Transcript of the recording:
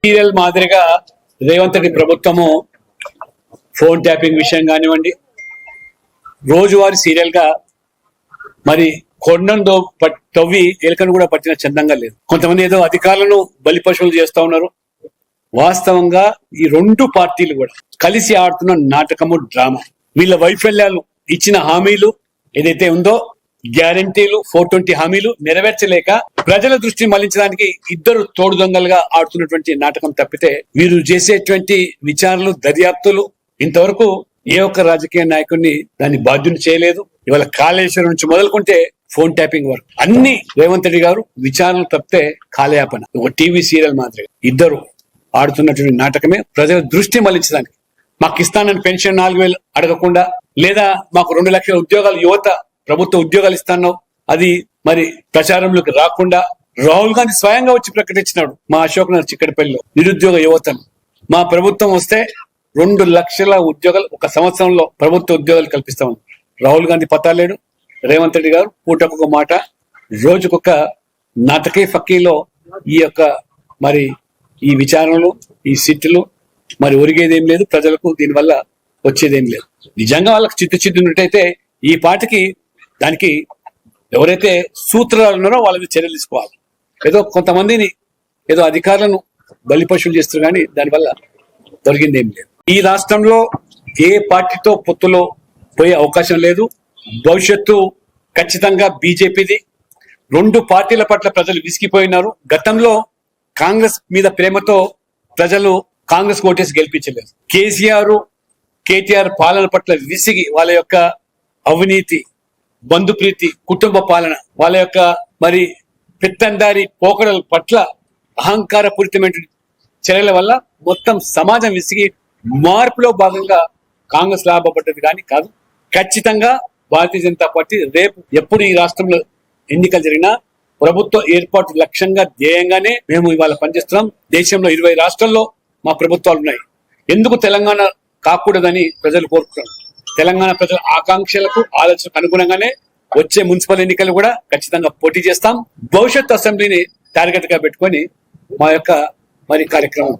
Serial మాదిరిగా రేవంత్ రెడ్డి ప్రభుత్వము phone tapping విషయం కానివ్వండి, రోజువారీ సీరియల్ గా మరి కొండను తవ్వి ఎలుకను కూడా పట్టిన చందంగా లేదు. కొంతమంది ఏదో అధికారులను బలి పశువులు చేస్తా ఉన్నారు. వాస్తవంగా ఈ రెండు పార్టీలు కూడా కలిసి ఆడుతున్న నాటకము, డ్రామా. వీళ్ళ వైఫల్యాలు, ఇచ్చిన హామీలు ఏదైతే ఉందో గ్యారంటీలు 420 హామీలు నెరవేర్చలేక ప్రజల దృష్టి మళ్లించడానికి ఇద్దరు తోడు దొంగలుగా ఆడుతున్నటువంటి నాటకం తప్పితే వీరు చేసేటువంటి విచారణలు, దర్యాప్తులు ఇంతవరకు ఏ ఒక్క రాజకీయ నాయకుడిని దాన్ని బాధ్యుని చేయలేదు. ఇవాళ కాళేశ్వరం నుంచి మొదలుకుంటే ఫోన్ ట్యాపింగ్ వరకు అన్ని రేవంత్ రెడ్డి గారు విచారణలు తప్పితే కాలయాపన. ఒక టీవీ సీరియల్ మాదిరిగా ఇద్దరు ఆడుతున్నటువంటి నాటకమే ప్రజల దృష్టి మళ్లించడానికి. మాకు ఇస్తానని పెన్షన్ 4,000 అడగకుండా, లేదా మాకు 2 లక్షల ఉద్యోగాలు, యువత ప్రభుత్వ ఉద్యోగాలు ఇస్తాను అది మరి ప్రచారంలోకి రాకుండా రాహుల్ గాంధీ స్వయంగా వచ్చి ప్రకటించినాడు. మా అశోక్ నగర్ చిక్కడపల్లిలో నిరుద్యోగ యువతను మా ప్రభుత్వం వస్తే 2 లక్షల ఉద్యోగాలు ఒక సంవత్సరంలో ప్రభుత్వ ఉద్యోగాలు కల్పిస్తామని రాహుల్ గాంధీ పతాలేడు. రేవంత్ రెడ్డి గారు పూటకొక మాట, రోజుకొక నాటకీ ఫక్కీలో ఈ యొక్క మరి ఈ విచారణలు, ఈ సిట్టులు మరి ఒరిగేదేం లేదు. ప్రజలకు దీనివల్ల వచ్చేదేం లేదు. నిజంగా వాళ్ళకి చిత్తశుద్ధి ఉన్నట్టయితే ఈ పాటికి దానికి ఎవరైతే సూత్రాలు ఉన్నారో వాళ్ళ మీద చర్యలు తీసుకోవాలి. ఏదో కొంతమందిని ఏదో అధికారులను బలిపశువులు చేస్తారు కానీ దానివల్ల దొరికిందేం లేదు. ఈ రాష్ట్రంలో ఏ పార్టీతో పొత్తులో పోయే అవకాశం లేదు. భవిష్యత్తు ఖచ్చితంగా బీజేపీది. 2 పార్టీల పట్ల ప్రజలు విసిగిపోయినారు. గతంలో కాంగ్రెస్ మీద ప్రేమతో ప్రజలు కాంగ్రెస్ ఓటేసి గెలిపించలేదు. కేసీఆర్, కేటీఆర్ పాలన పట్ల విసిగి వాళ్ళ యొక్క అవినీతి, బంధుప్రీతి, కుటుంబ పాలన, వాళ్ళ యొక్క మరి పెత్తందారి పోకడల పట్ల అహంకారపూరితమైన చర్యల వల్ల మొత్తం సమాజం విసిగి మార్పులో భాగంగా కాంగ్రెస్ లాభపడ్డది కానీ కాదు. ఖచ్చితంగా భారతీయ జనతా పార్టీ రేపు ఎప్పుడు ఈ రాష్ట్రంలో ఎన్నికలు జరిగినా ప్రభుత్వ ఏర్పాటు లక్ష్యంగా, ధ్యేయంగానే మేము ఇవాళ పనిచేస్తున్నాం. దేశంలో 20 రాష్ట్రాల్లో మా ప్రభుత్వాలు ఉన్నాయి. ఎందుకు తెలంగాణ కాకూడదని ప్రజలు కోరుకుంటున్నారు. తెలంగాణ ప్రజల ఆకాంక్షలకు, ఆలోచనకు అనుగుణంగానే వచ్చే మున్సిపల్ ఎన్నికలు కూడా ఖచ్చితంగా పోటీ చేస్తాం. భవిష్యత్ అసెంబ్లీని టార్గెట్ గా పెట్టుకొని మా యొక్క మరి కార్యక్రమం